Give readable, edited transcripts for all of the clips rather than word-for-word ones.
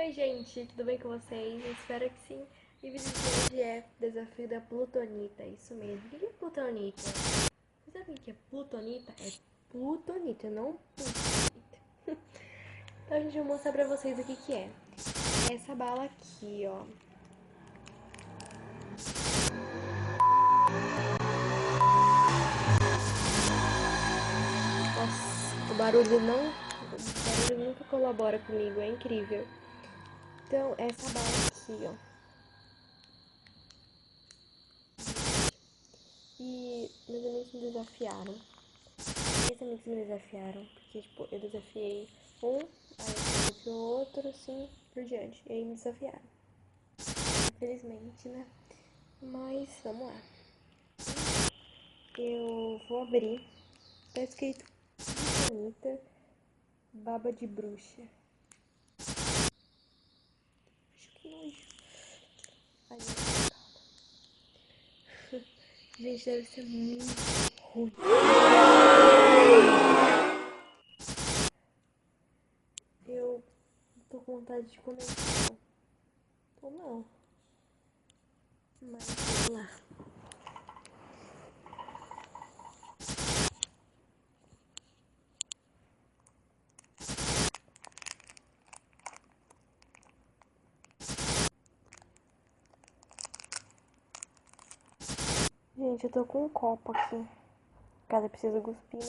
Oi gente, tudo bem com vocês? Eu espero que sim. E o vídeo de hoje é desafio da Plutonita, isso mesmo. O que é Plutonita? Você sabe o que é Plutonita? É Plutonita, não Plutonita. Então a gente vai mostrar pra vocês o que é. É essa bala aqui, ó. Nossa, o barulho nunca colabora comigo, é incrível. Então, essa bala aqui, ó. E meus amigos me desafiaram. Três amigos me desafiaram, porque, tipo, eu desafiei um, aí eu desafiei o outro, assim, por diante. E aí me desafiaram. Infelizmente, né? Mas, vamos lá. Eu vou abrir. Tá escrito bonita, baba de bruxa. Acho que nojo. Ai, meu. Gente, deve ser muito ruim. Eu tô com vontade de comer isso. Ou não. Mas vamos lá. Gente, eu tô com um copo aqui. Caso eu precise cuspir, né?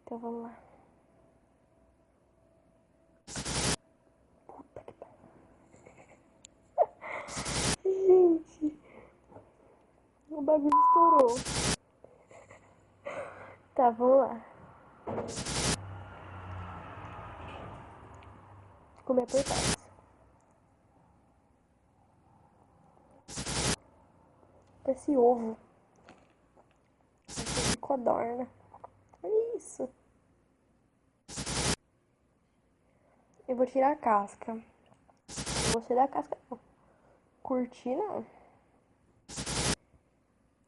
Então vamos lá. Puta que pariu. Gente, o bagulho estourou. Tá, vamos lá. Comer por partes. Esse ovo. Esse de codorna. Olha isso. Eu vou tirar a casca. Não gostei da casca, não. Curti, não.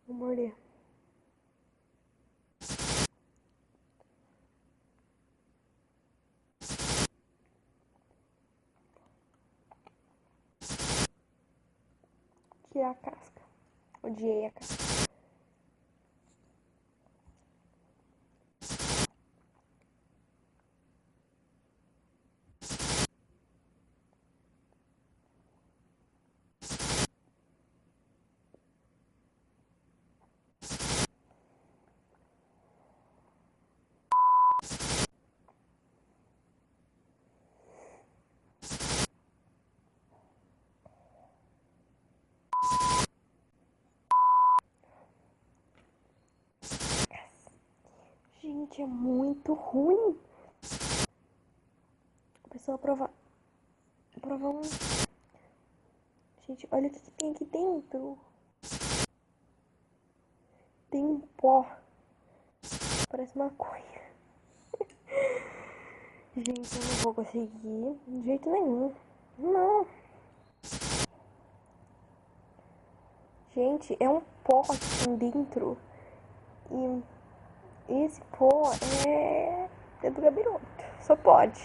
Vou morder. Tirar a casca. Odiei a casca. Gente, é muito ruim. A pessoa prova um... Gente, olha o que tem aqui dentro. Tem um pó. Parece maconha. Gente, eu não vou conseguir de jeito nenhum. Não. Gente, é um pó aqui dentro. E esse pó é do gabiroto. Só pode.